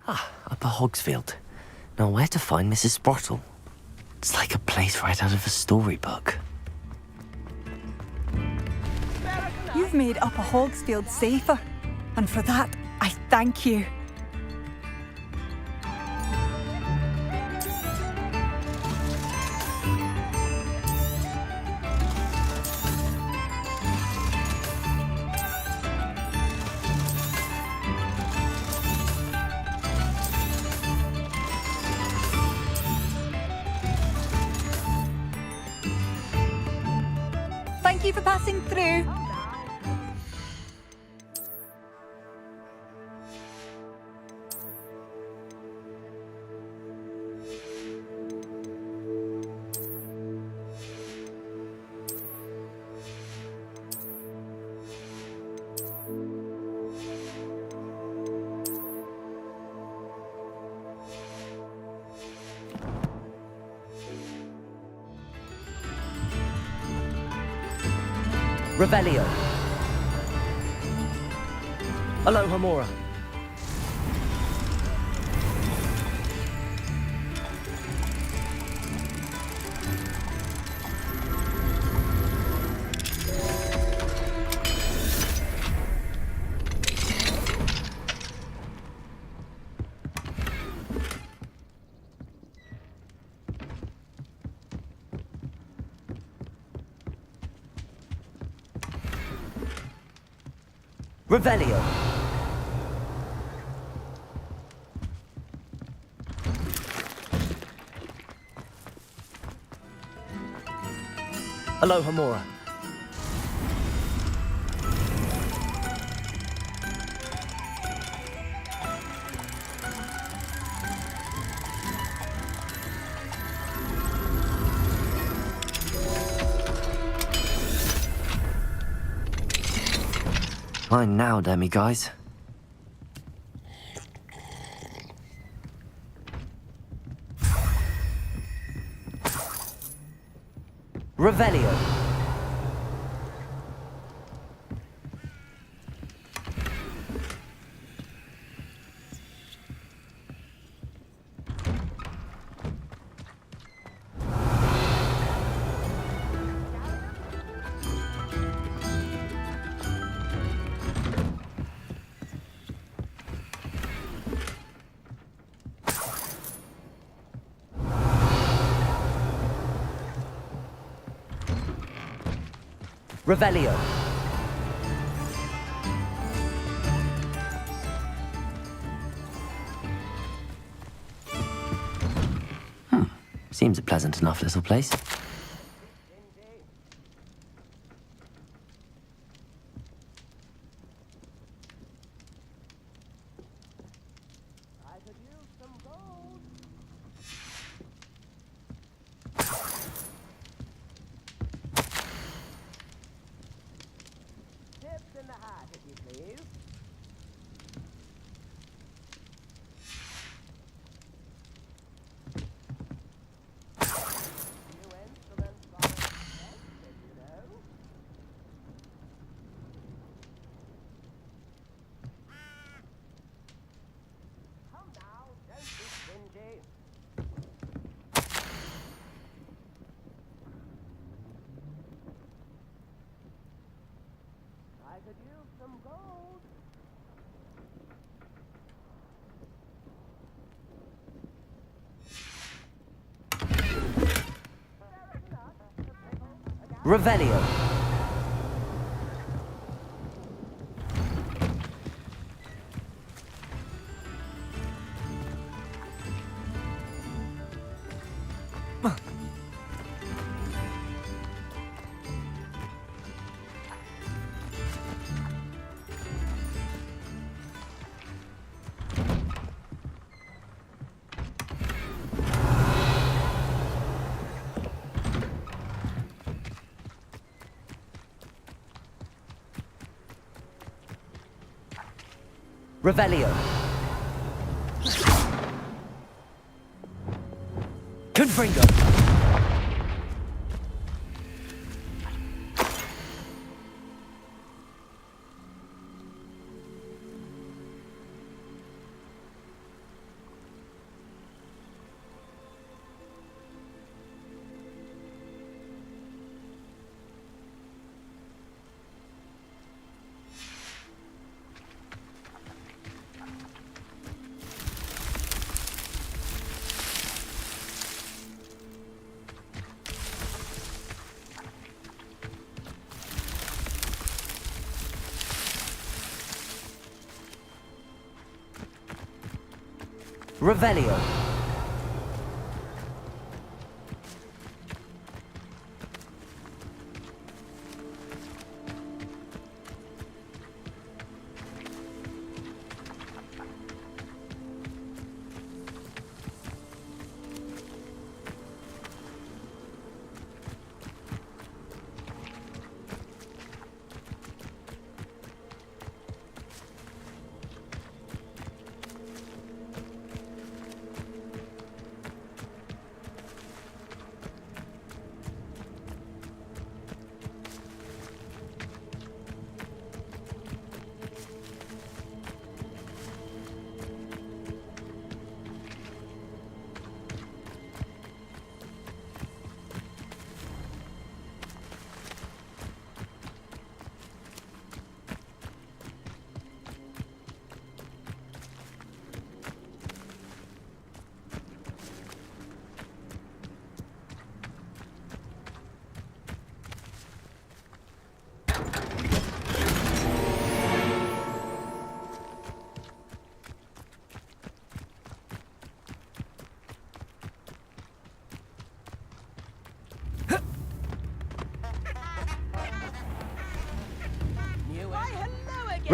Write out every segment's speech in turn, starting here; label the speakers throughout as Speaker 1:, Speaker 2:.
Speaker 1: Upper Hogsfield. Now, where to find Mrs. Sprottle? It's like a place right out of a storybook.
Speaker 2: You've made Upper Hogsfield safer, and for that, I thank you. Thank you for passing through.
Speaker 1: Revelio. Aloha Mora. Revelio. Aloha Mora. Fine now, demi-guys. Revelio. Revelio. Seems a pleasant enough little place. Revelio. Revelio. Confringo. Revelio.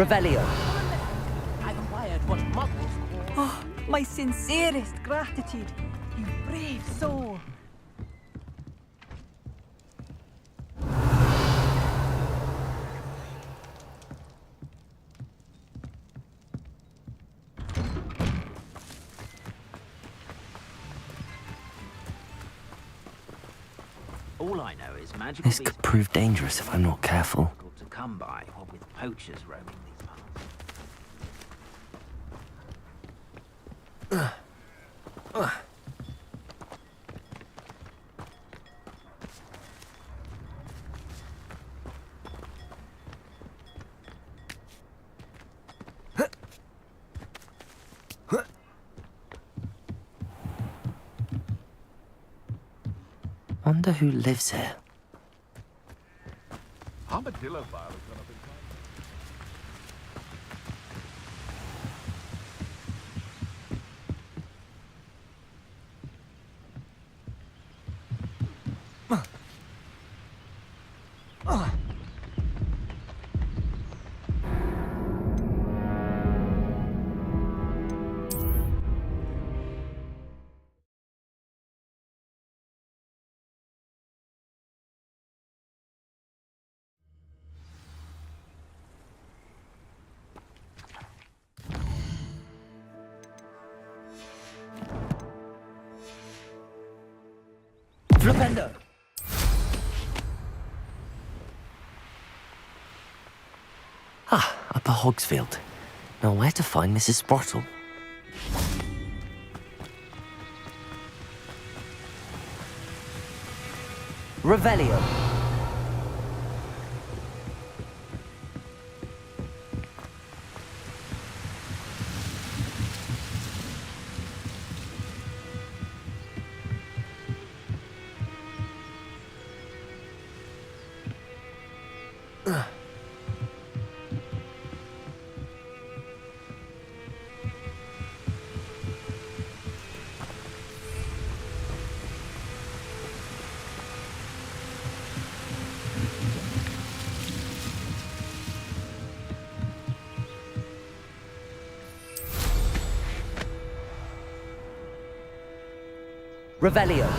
Speaker 1: Revelio.
Speaker 3: I've acquired what muggles call...
Speaker 2: Oh, my sincerest gratitude. You brave soul.
Speaker 3: All I know is magical
Speaker 1: This
Speaker 3: beasts
Speaker 1: could prove dangerous if I'm not careful.
Speaker 3: are difficult to come by, what with poachers roaming these parts.
Speaker 1: Wonder who lives here.
Speaker 4: Armadillo file has gone up in price.
Speaker 1: Flipendo! Ah, Upper Hogsfield. Now where to find Mrs. Sprottle? Revelio. Revelio.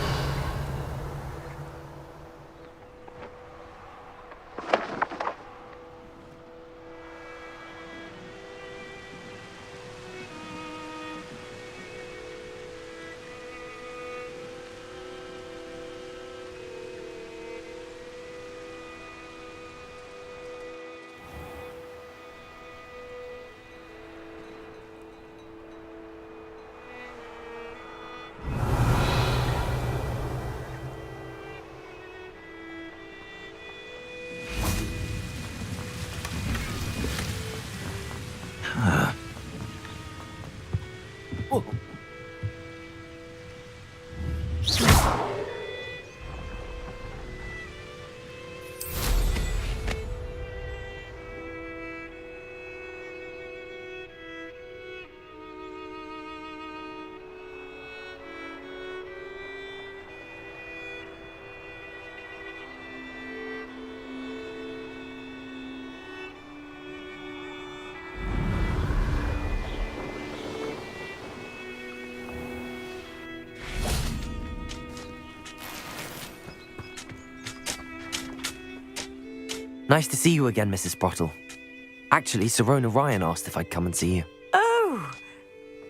Speaker 1: Nice to see you again, Mrs. Sprottle. Actually, Sirona Ryan asked if I'd come and see you.
Speaker 5: Oh,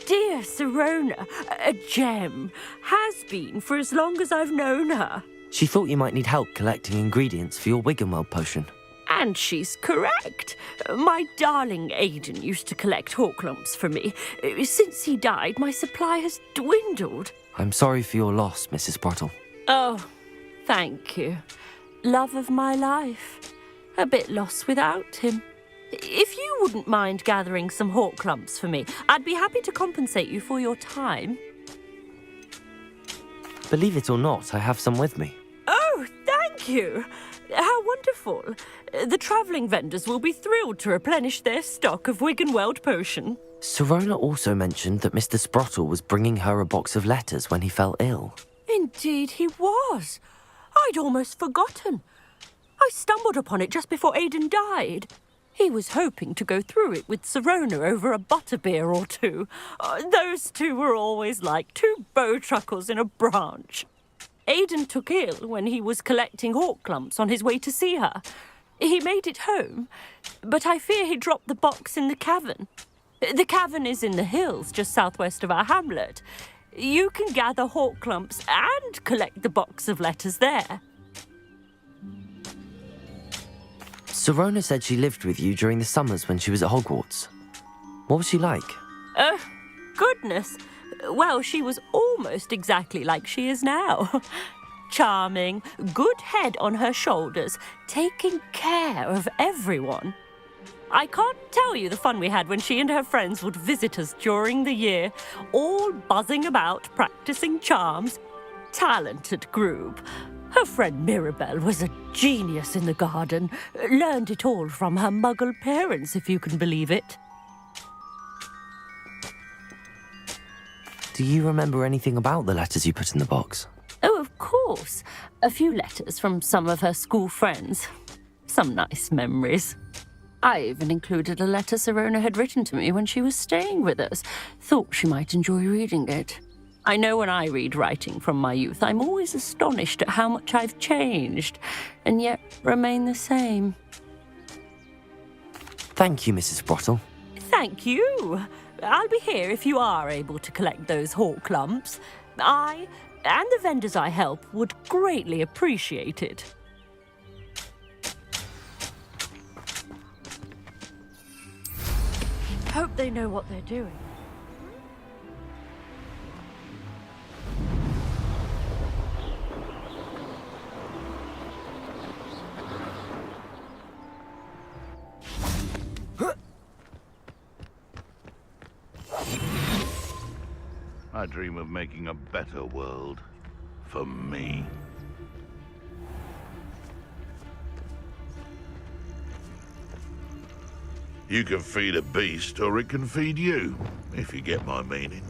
Speaker 5: dear Sirona, a gem. Has been for as long as I've known her.
Speaker 1: She thought you might need help collecting ingredients for your Wiggenweld potion.
Speaker 5: And she's correct. My darling Aidan used to collect Horklumps for me. Since he died, my supply has dwindled.
Speaker 1: I'm sorry for your loss, Mrs. Sprottle.
Speaker 5: Oh, thank you. Love of my life. A bit lost without him. If you wouldn't mind gathering some Horklumps for me, I'd be happy to compensate you for your time.
Speaker 1: Believe it or not, I have some with me.
Speaker 5: Oh, thank you. How wonderful. The travelling vendors will be thrilled to replenish their stock of Wiggenweld potion.
Speaker 1: Sirona also mentioned that Mr. Sprottle was bringing her a box of letters when he fell ill.
Speaker 5: Indeed he was. I'd almost forgotten. I stumbled upon it just before Aidan died. He was hoping to go through it with Sirona over a butterbeer or two. Those two were always like two bowtruckles in a branch. Aidan took ill when he was collecting Horklumps on his way to see her. He made it home, but I fear he dropped the box in the cavern. The cavern is in the hills just southwest of our hamlet. You can gather Horklumps and collect the box of letters there.
Speaker 1: Sirona said she lived with you during the summers when she was at Hogwarts. What was she like?
Speaker 5: Goodness. Well, she was almost exactly like she is now. Charming, good head on her shoulders, taking care of everyone. I can't tell you the fun we had when she and her friends would visit us during the year, all buzzing about, practicing charms. Talented group. Her friend Mirabelle was a genius in the garden. Learned it all from her muggle parents, if you can believe it.
Speaker 1: Do you remember anything about the letters you put in the box?
Speaker 5: Oh, of course. A few letters from some of her school friends. Some nice memories. I even included a letter Sirona had written to me when she was staying with us. Thought she might enjoy reading it. I know when I read writing from my youth, I'm always astonished at how much I've changed, and yet remain the same.
Speaker 1: Thank you, Mrs. Sprottle.
Speaker 5: Thank you. I'll be here if you are able to collect those Horklumps. I, and the vendors I help, would greatly appreciate it. Hope they know what they're doing.
Speaker 4: I dream of making a better world for me. You can feed a beast, or it can feed you, if you get my meaning.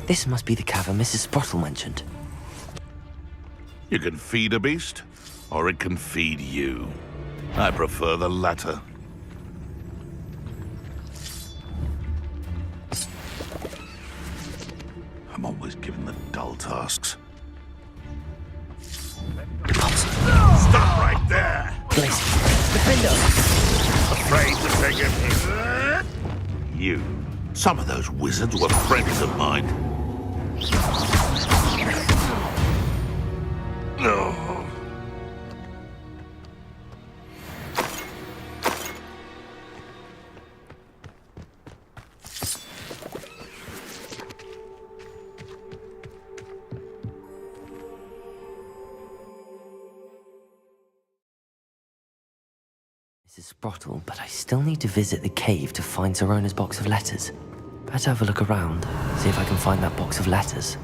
Speaker 1: This must be the cavern Mrs. Sprottle mentioned.
Speaker 4: You can feed a beast, or it can feed you. I prefer the latter. I'm always given the dull tasks. Stop right there! Afraid to take a hit? You. Some of those wizards were friends of mine. Oh.
Speaker 1: Mrs. Sprottle, but I still need to visit the cave to find Sirona's box of letters. Better have a look around, see if I can find that box of letters.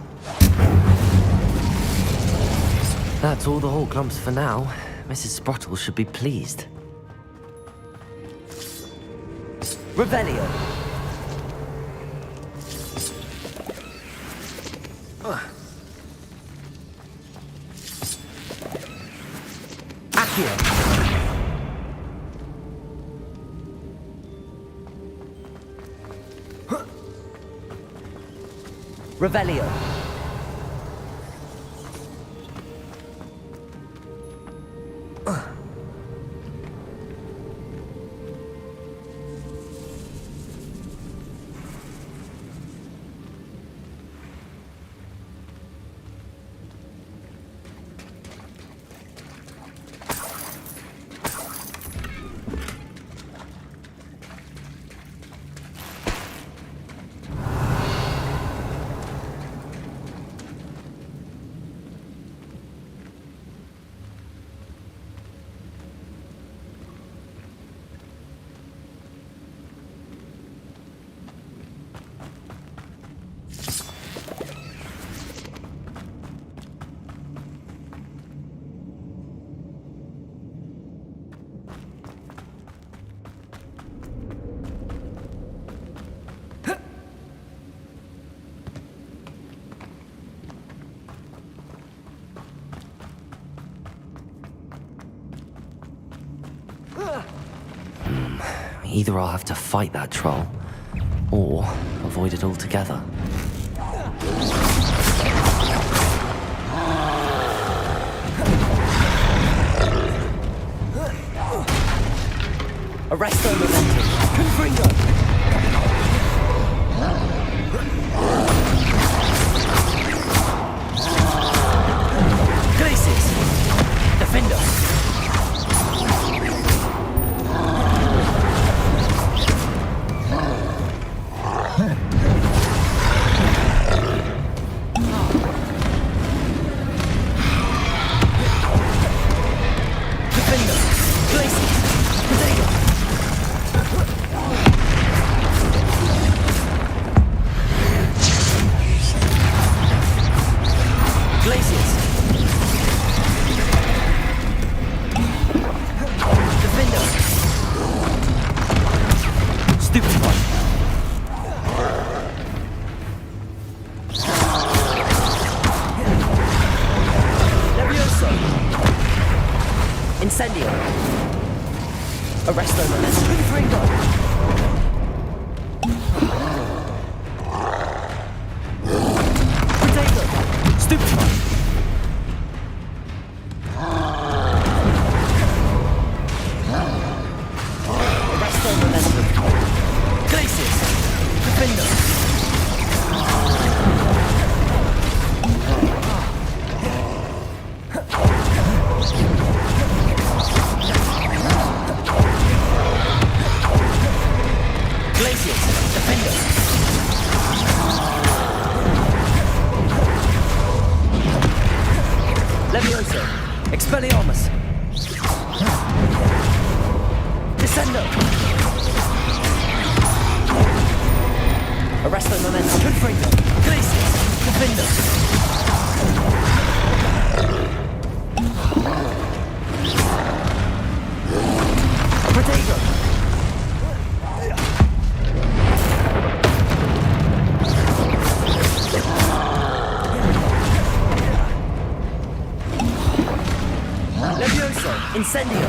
Speaker 1: That's all the Horklumps for now. Mrs. Sprottle should be pleased. Revelio! Accio! Revelio. Either I'll have to fight that troll, or avoid it altogether. Arresto momentum. Confringo. Glacius. Defender. Incendio. Arresto momentum. Confringo. Potato. Stupefy. Arresto momentum. Glacius. Defender. Levioso. Expelliarmus. Descendo. Arresto momentum. Confringo. Glacius. Defender. Protego. Levioso. Incendio.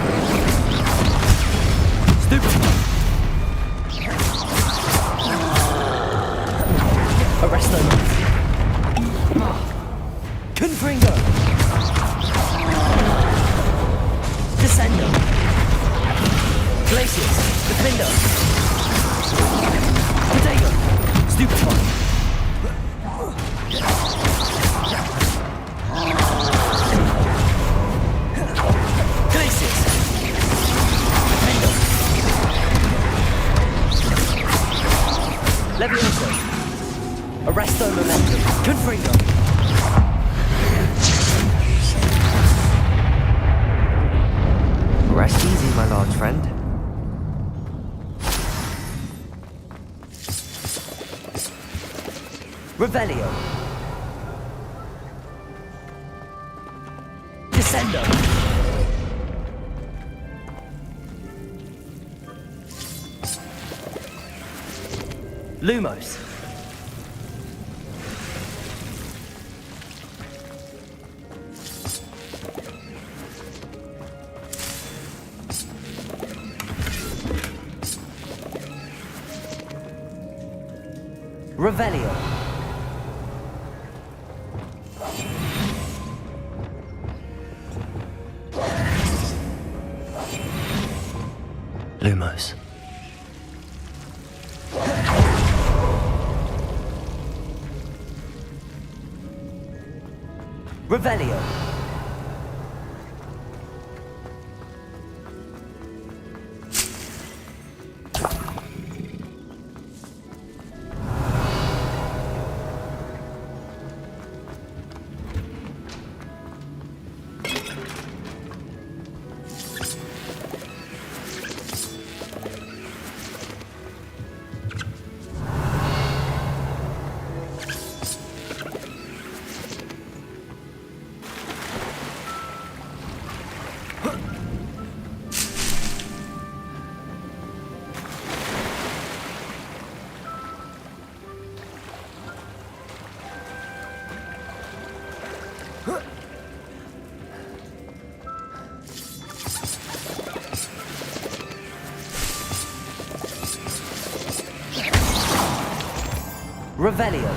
Speaker 1: Stupefy. Arresto. Confringo. Descendo. Glacius. Defender. Potato. Stupefy. Levioso. Arresto momentum. Confringo. Rest easy, my large friend. Revelio. Descendo. Lumos. Revelio. Lumos.
Speaker 6: Revelio. Revelio.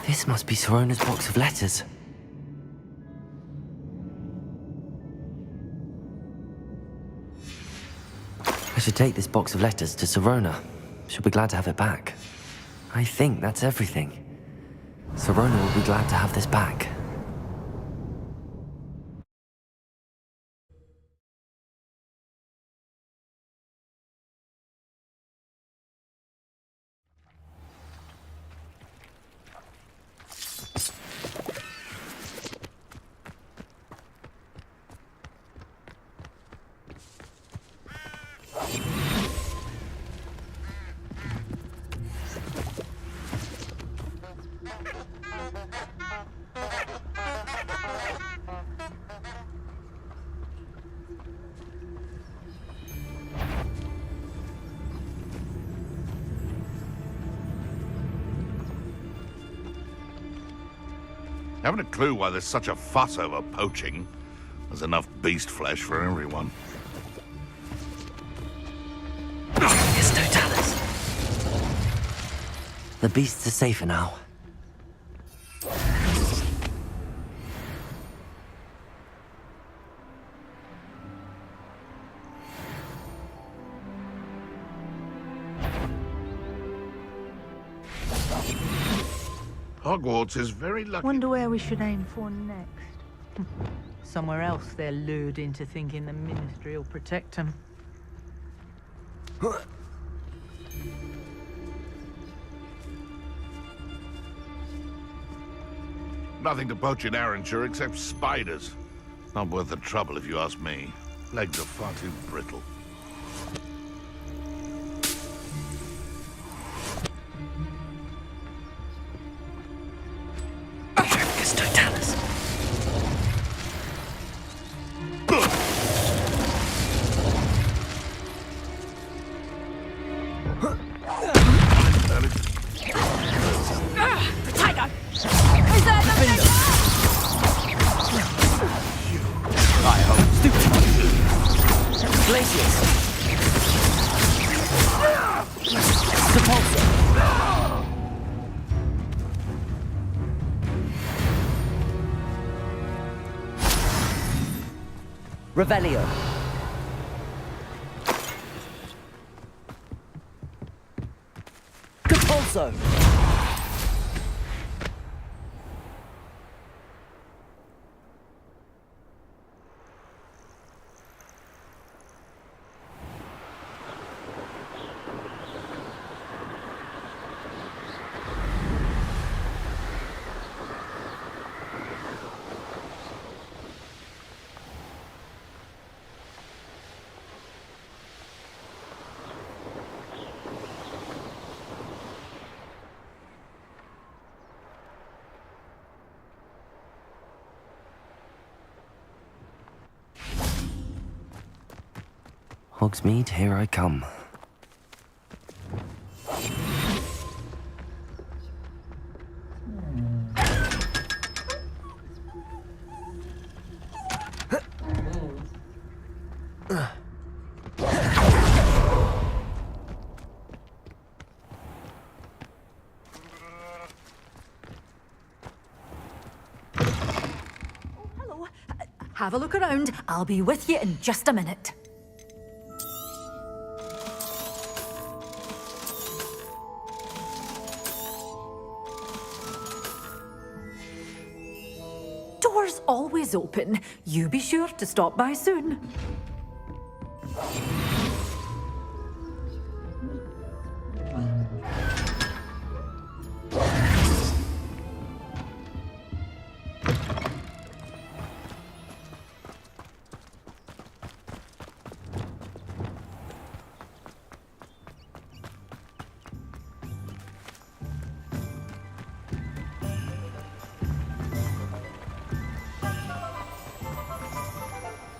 Speaker 1: This must be Sorona's box of letters. I should take this box of letters to Sirona. She'll be glad to have it back. I think that's everything. Sirona will be glad to have this back.
Speaker 4: Haven't a clue why there's such a fuss over poaching. There's enough beast flesh for everyone.
Speaker 1: It's Totalis. The beasts are safer now.
Speaker 4: Hogwarts is very lucky.
Speaker 7: Wonder where we should aim for next. Somewhere else they're lured into thinking the Ministry will protect them.
Speaker 4: Nothing to poach in Arranshire except spiders. Not worth the trouble if you ask me. Legs are far too brittle.
Speaker 1: It's Totalis.
Speaker 5: Tiger!
Speaker 6: Glacius. Sepulsa. Revelio. Capulso.
Speaker 1: Hogsmeade, here I come.
Speaker 2: Hello. Have a look around. I'll be with you in just a minute. Door's always open. You be sure to stop by soon.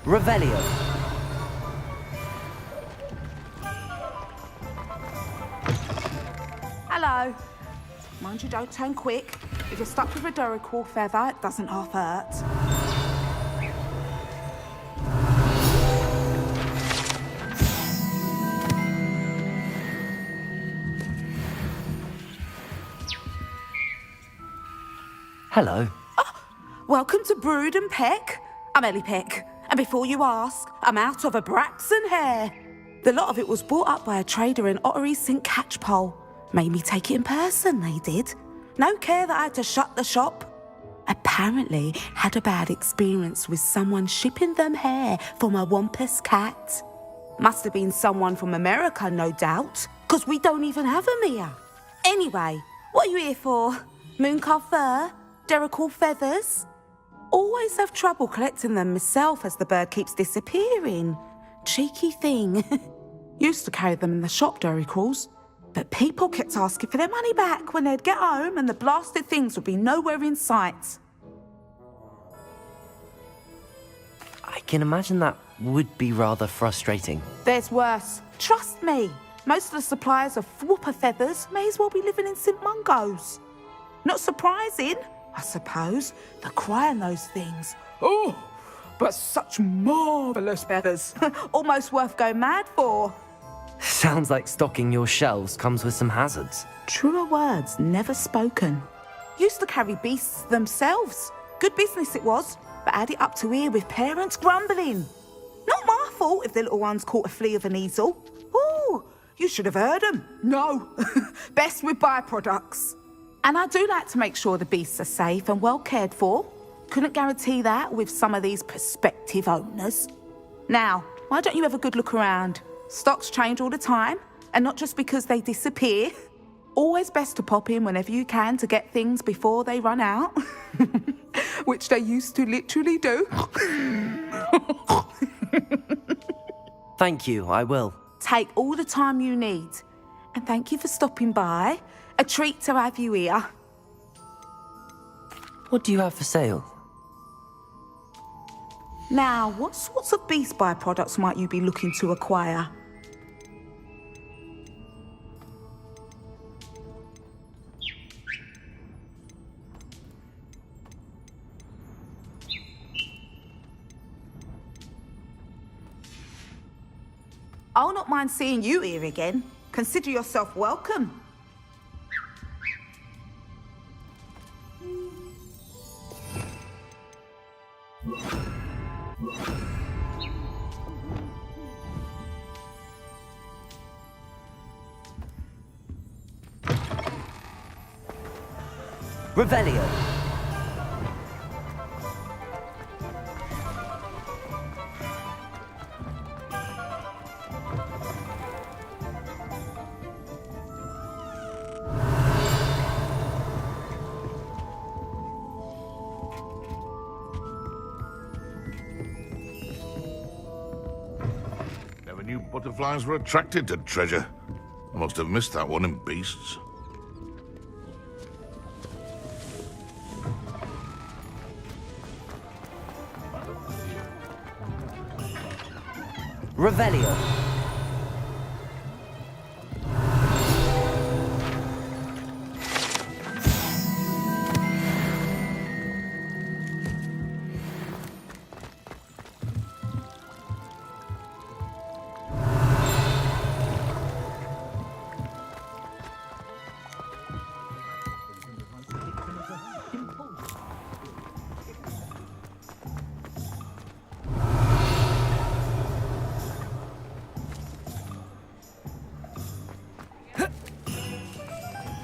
Speaker 6: Revelio.
Speaker 8: Hello. Mind you don't turn quick. If you're stuck with a Duracell feather, it doesn't half hurt.
Speaker 1: Hello.
Speaker 8: Welcome to Brood and Peck. I'm Ellie Peck. And before you ask, I'm out of a Braxton hair. The lot of it was bought up by a trader in Ottery St. Catchpole. Made me take it in person, they did. No care that I had to shut the shop. Apparently had a bad experience with someone shipping them hair from a Wampus cat. Must have been someone from America, no doubt, because we don't even have them here. Anyway, what are you here for? Mooncar fur? Duracell feathers? Always have trouble collecting them myself as the bird keeps disappearing. Cheeky thing. Used to carry them in the shop, Duracalls. But people kept asking for their money back when they'd get home and the blasted things would be nowhere in sight.
Speaker 1: I can imagine that would be rather frustrating.
Speaker 8: There's worse. Trust me. Most of the suppliers of whooper feathers may as well be living in St. Mungo's. Not surprising, I suppose, the cry on those things. Oh, but such marvellous feathers. Almost worth going mad for.
Speaker 1: Sounds like stocking your shelves comes with some hazards.
Speaker 8: Truer words never spoken. Used to carry beasts themselves. Good business it was, but had it up to here with parents grumbling. Not my fault if the little ones caught a flea of an easel. Ooh, you should have heard them. No, best with byproducts. And I do like to make sure the beasts are safe and well cared for. Couldn't guarantee that with some of these prospective owners. Now, why don't you have a good look around? Stocks change all the time, and not just because they disappear. Always best to pop in whenever you can to get things before they run out. Which they used to literally do.
Speaker 1: Thank you, I will.
Speaker 8: Take all the time you need. And thank you for stopping by. A treat to have you here.
Speaker 1: What do you have for sale?
Speaker 8: Now, what sorts of beast byproducts might you be looking to acquire? I'll not mind seeing you here again. Consider yourself welcome.
Speaker 6: Revelio.
Speaker 4: Never knew butterflies were attracted to treasure. I must have missed that one in beasts.
Speaker 6: Revelio.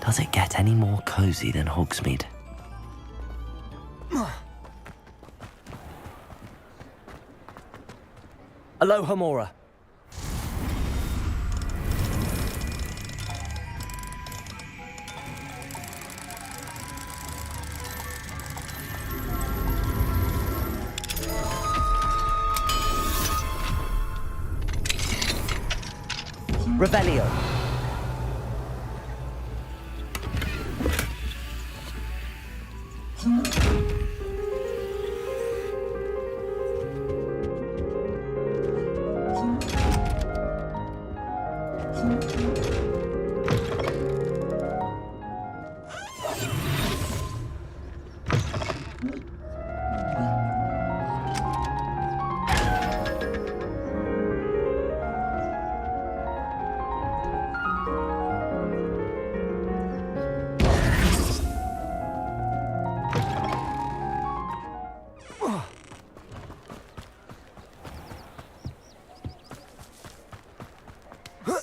Speaker 1: Does it get any more cozy than Hogsmeade?
Speaker 6: Aloha Mora. Revelio.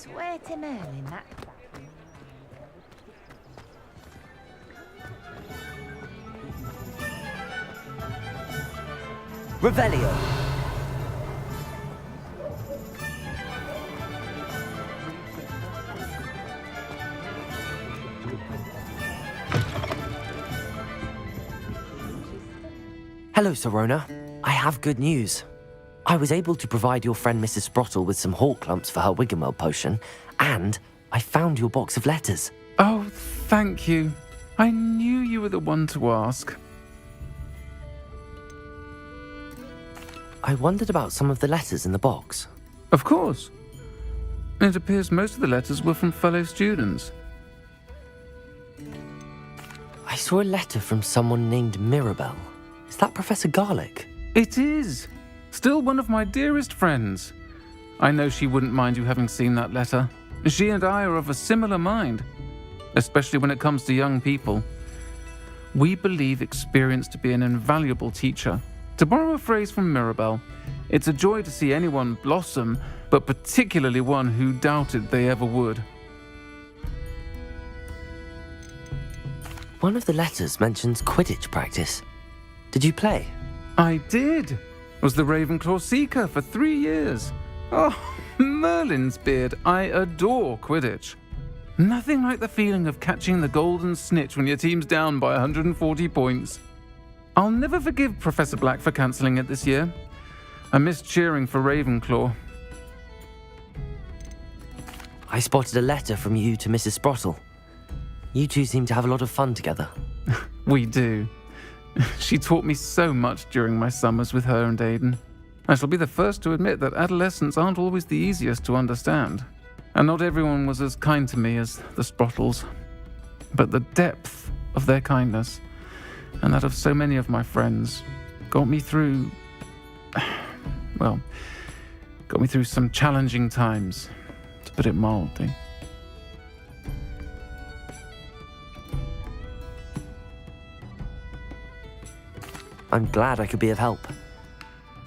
Speaker 9: Swear to Merlin that.
Speaker 6: Revelio.
Speaker 1: Hello, Sirona. I have good news. I was able to provide your friend Mrs. Sprottle with some hawk lumps for her Wiggenweld potion, and I found your box of letters.
Speaker 10: Oh, thank you. I knew you were the one to ask.
Speaker 1: I wondered about some of the letters in the box.
Speaker 10: Of course. It appears most of the letters were from fellow students.
Speaker 1: I saw a letter from someone named Mirabelle. Is that Professor Garlick?
Speaker 10: It is. Still one of my dearest friends. I know she wouldn't mind you having seen that letter. She and I are of a similar mind, especially when it comes to young people. We believe experience to be an invaluable teacher. To borrow a phrase from Mirabelle, it's a joy to see anyone blossom, but particularly one who doubted they ever would.
Speaker 1: One of the letters mentions Quidditch practice. Did you play?
Speaker 10: I did. Was the Ravenclaw Seeker for 3 years. Oh, Merlin's beard, I adore Quidditch. Nothing like the feeling of catching the golden snitch when your team's down by 140 points. I'll never forgive Professor Black for cancelling it this year. I missed cheering for Ravenclaw.
Speaker 1: I spotted a letter from you to Mrs. Sprottle. You two seem to have a lot of fun together.
Speaker 10: We do. She taught me so much during my summers with her and Aidan. I shall be the first to admit that adolescents aren't always the easiest to understand. And not everyone was as kind to me as the Sprottles. But the depth of their kindness, and that of so many of my friends, got me through some challenging times, to put it mildly.
Speaker 1: I'm glad I could be of help.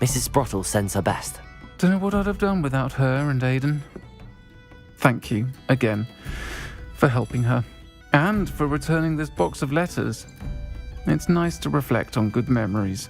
Speaker 1: Mrs. Sprottle sends her best.
Speaker 10: Don't know what I'd have done without her and Aidan. Thank you, again, for helping her, and for returning this box of letters. It's nice to reflect on good memories.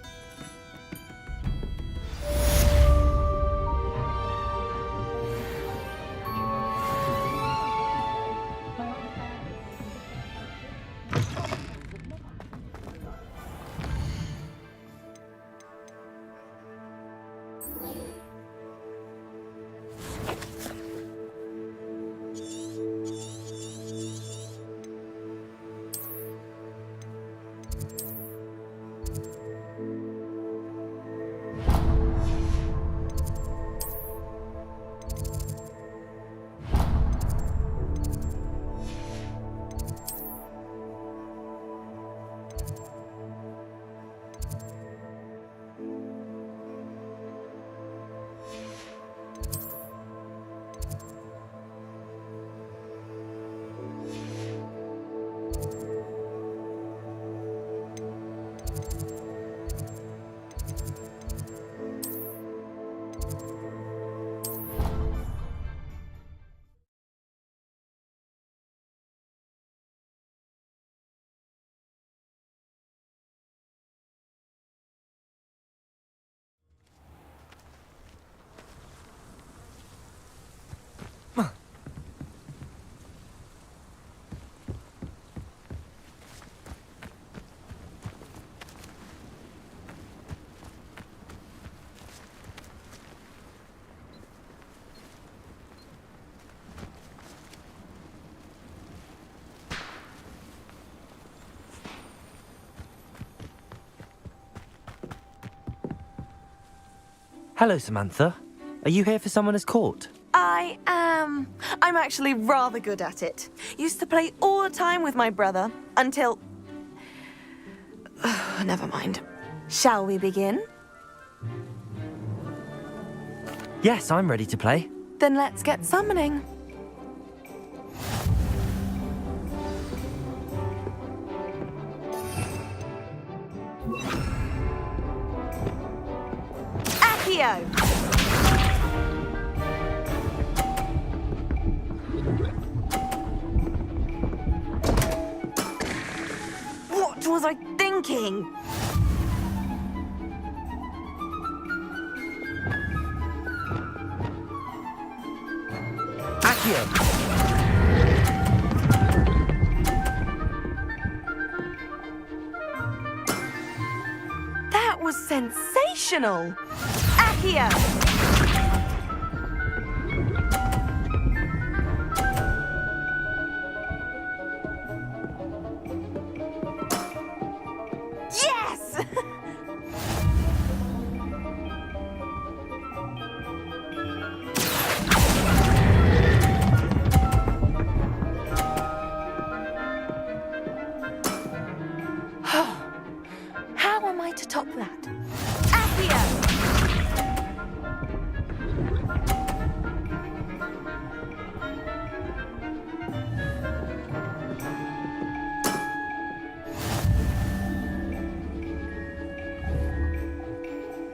Speaker 1: Hello, Samantha. Are you here for Summoner's Court?
Speaker 11: I am. I'm actually rather good at it. Used to play all the time with my brother until... Never mind. Shall we begin?
Speaker 1: Yes, I'm ready to play.
Speaker 11: Then let's get summoning. Accio! What was I thinking?
Speaker 1: Accio!
Speaker 11: That was sensational! Accio! Yes! How am I to top that? Accio!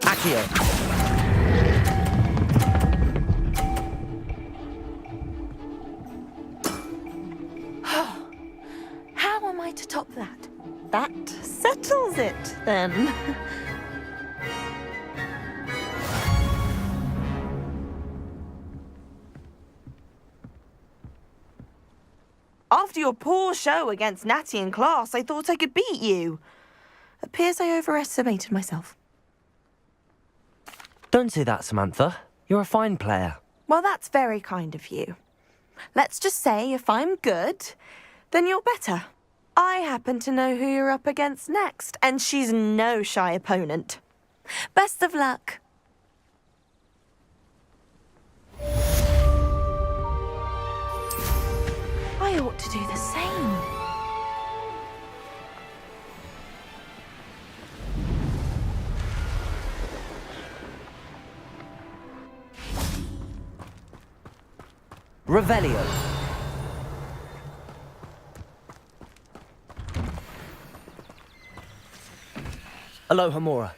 Speaker 1: Accio!
Speaker 11: How am I to top that? That settles it, then. After your poor show against Natty in class, I thought I could beat you. Appears I overestimated myself.
Speaker 1: Don't say that, Samantha. You're a fine player.
Speaker 11: Well, that's very kind of you. Let's just say if I'm good, then you're better. I happen to know who you're up against next, and she's no shy opponent. Best of luck. I ought to do the same.
Speaker 6: Revelio. Alohomora.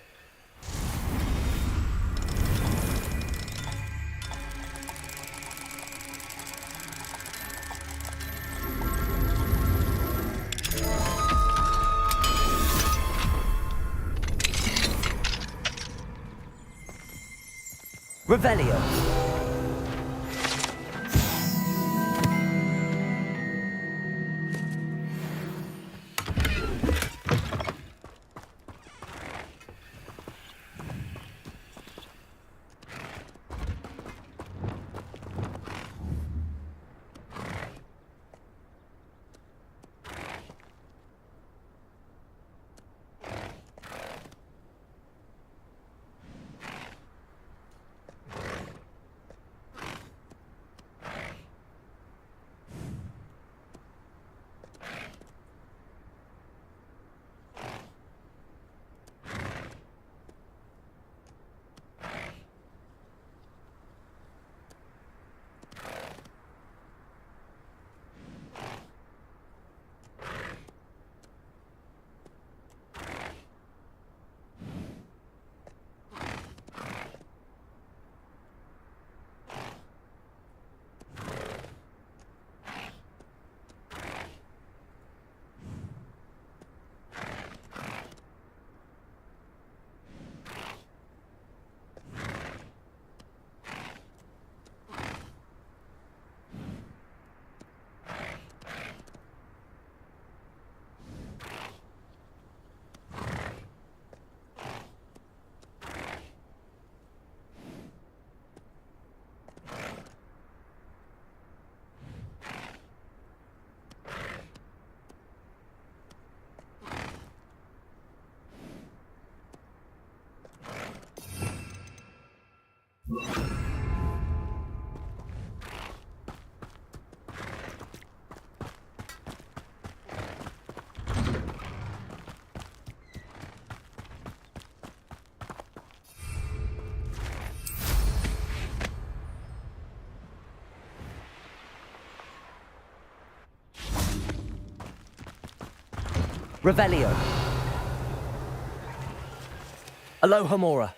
Speaker 6: Revelio. Revelio. Alohomora.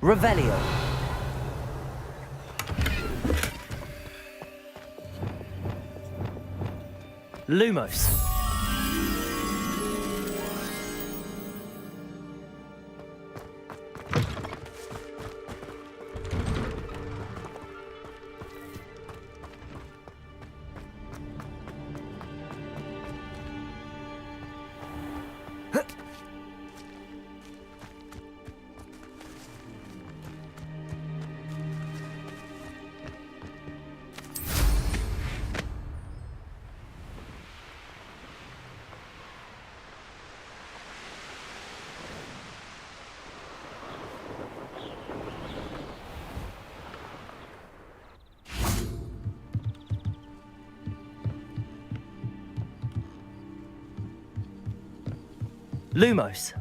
Speaker 6: Revelio. Lumos. Lumos.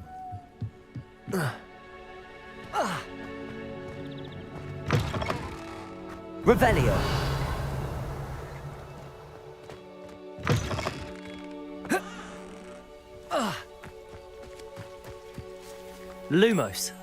Speaker 6: Revelio. Lumos.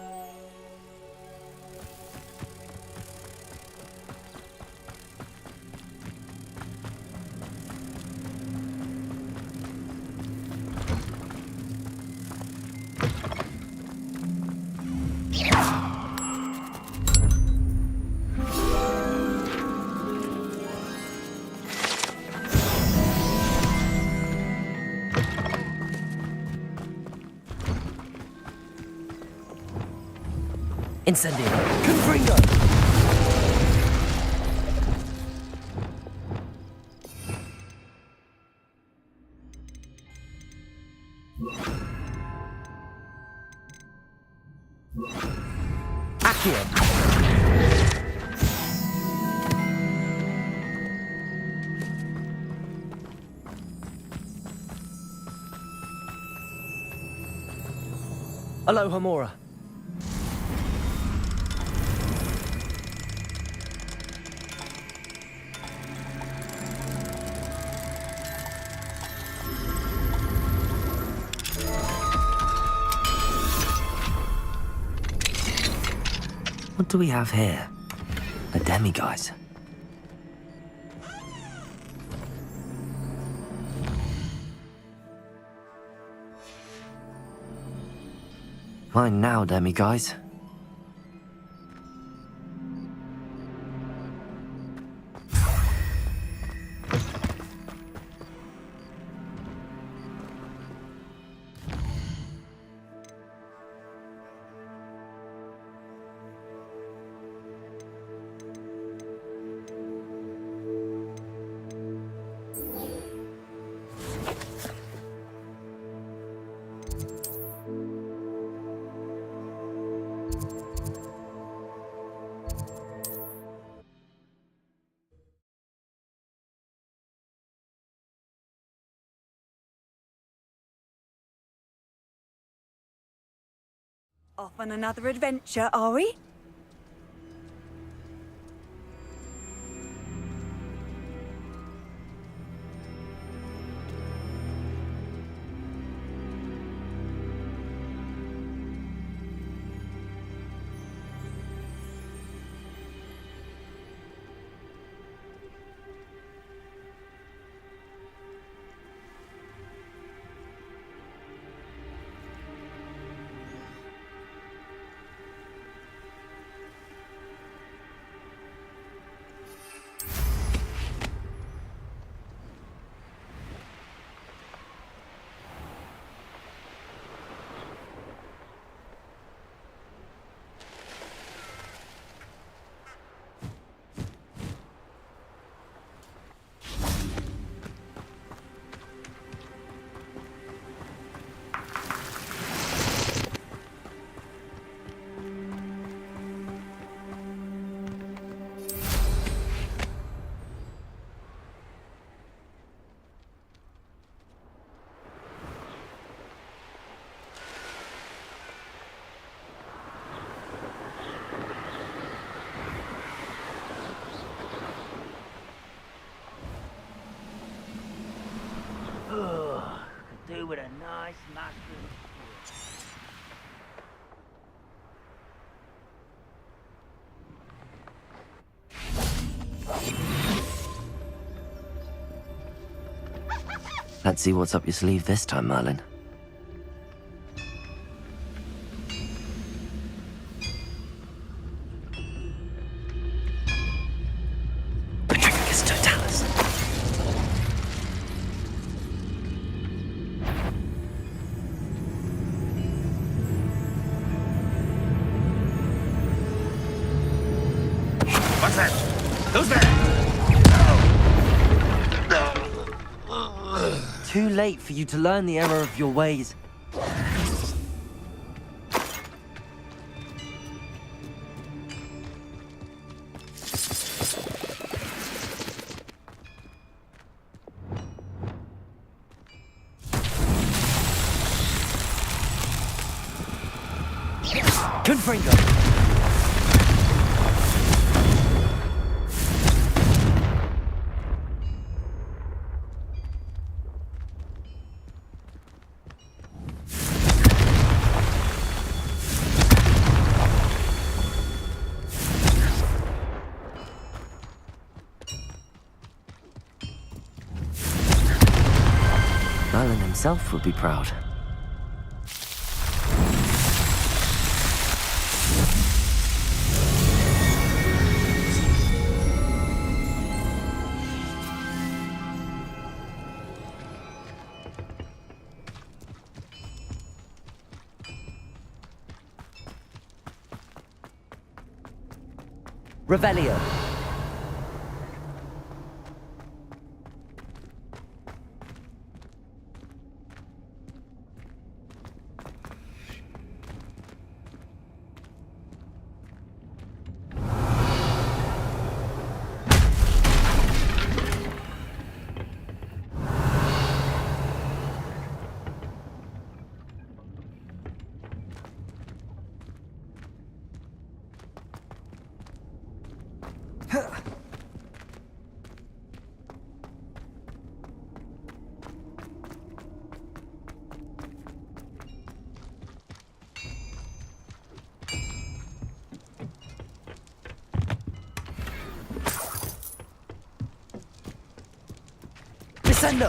Speaker 6: Incendio. Confringo. Accio. Alohomora.
Speaker 1: What do we have here? A demiguise. Fine now, demiguise.
Speaker 2: Off on another adventure, are we?
Speaker 3: nice master.
Speaker 1: Let's see what's up your sleeve this time, Merlin. Petrificus totalis.
Speaker 4: What's that? Who's there?
Speaker 1: Too late for you to learn the error of your ways. Confringo! Merlin himself would be proud.
Speaker 6: Revelio. Descendo!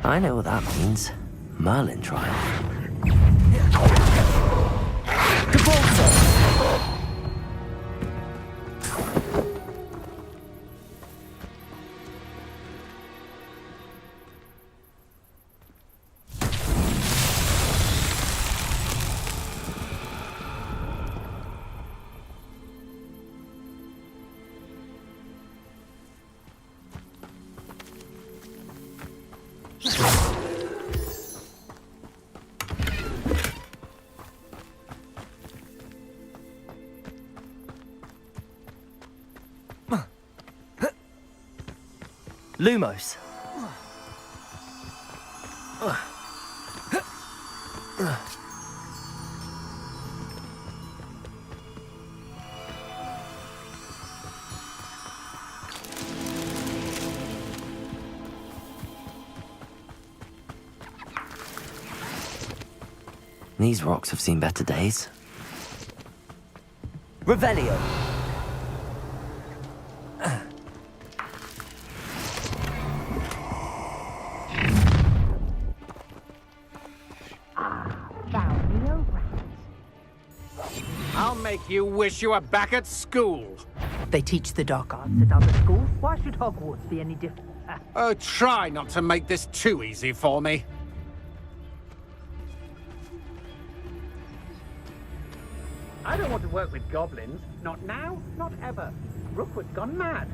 Speaker 1: I know what that means. Merlin trial.
Speaker 6: Lumos.
Speaker 1: These rocks have seen better days.
Speaker 6: Revelio.
Speaker 3: I'll make you wish you were back at school.
Speaker 7: They teach the dark arts at other schools. Why should Hogwarts be any different?
Speaker 3: Oh, try not to make this too easy for me. I don't want to work with goblins. Not now, not ever. Rookwood's gone mad.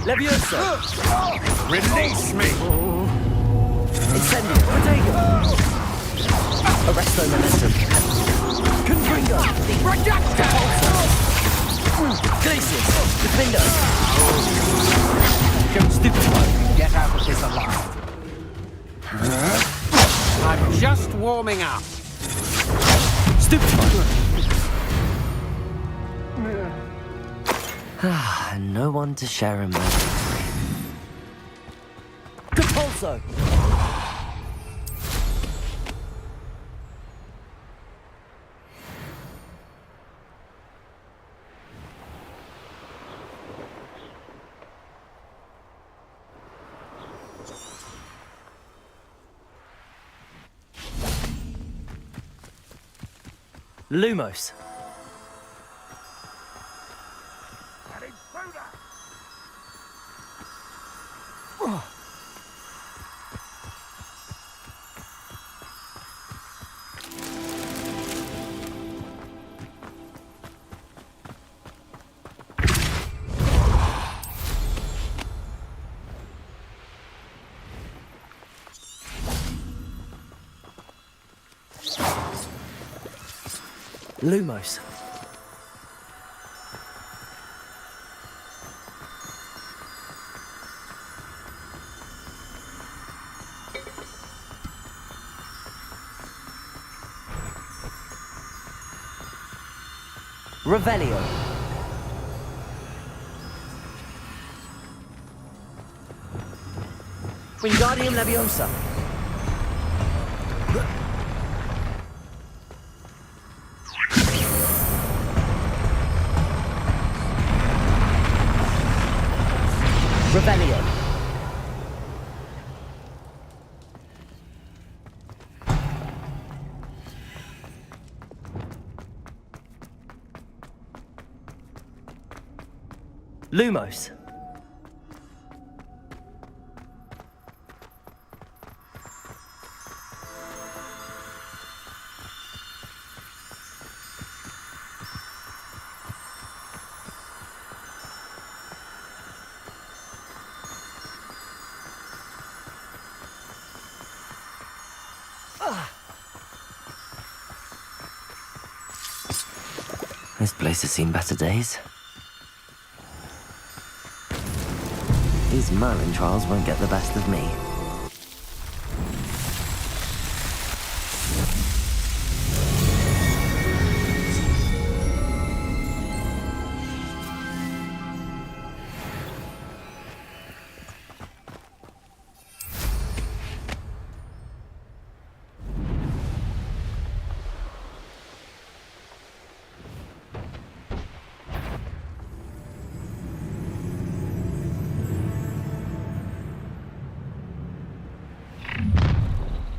Speaker 6: Levioso!
Speaker 3: Release me!
Speaker 6: Incendio! Protego! Arresto momentum. Confringo. Glacius. Defendo.
Speaker 3: Don't stupefy. Get out of this alive. I'm just warming up.
Speaker 1: And no one to share in my victory.
Speaker 6: Compulso. Lumos. Lumos. Revelio. Wingardium Leviosa. Revelio. Lumos.
Speaker 1: This place has seen better days. These Merlin trials won't get the best of me.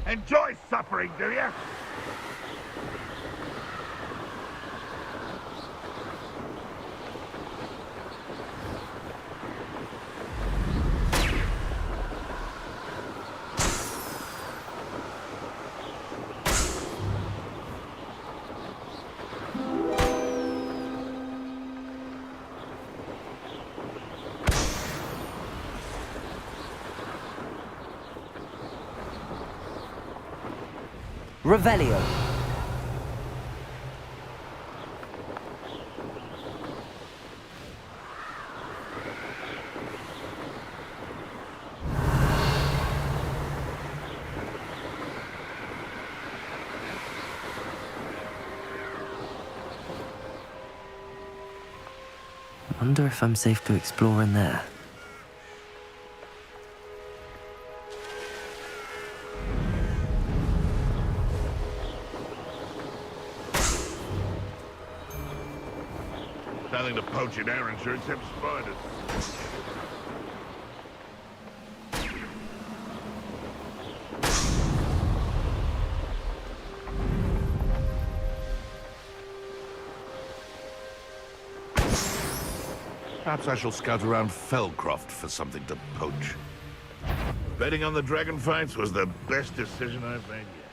Speaker 4: Enjoy suffering, do you?
Speaker 6: Revelio.
Speaker 1: Wonder if I'm safe to explore in there.
Speaker 4: Nothing to poach in Arrowshire except spiders. Perhaps I shall scout around Felcroft for something to poach. Betting on the dragon fights was the best decision I've made yet.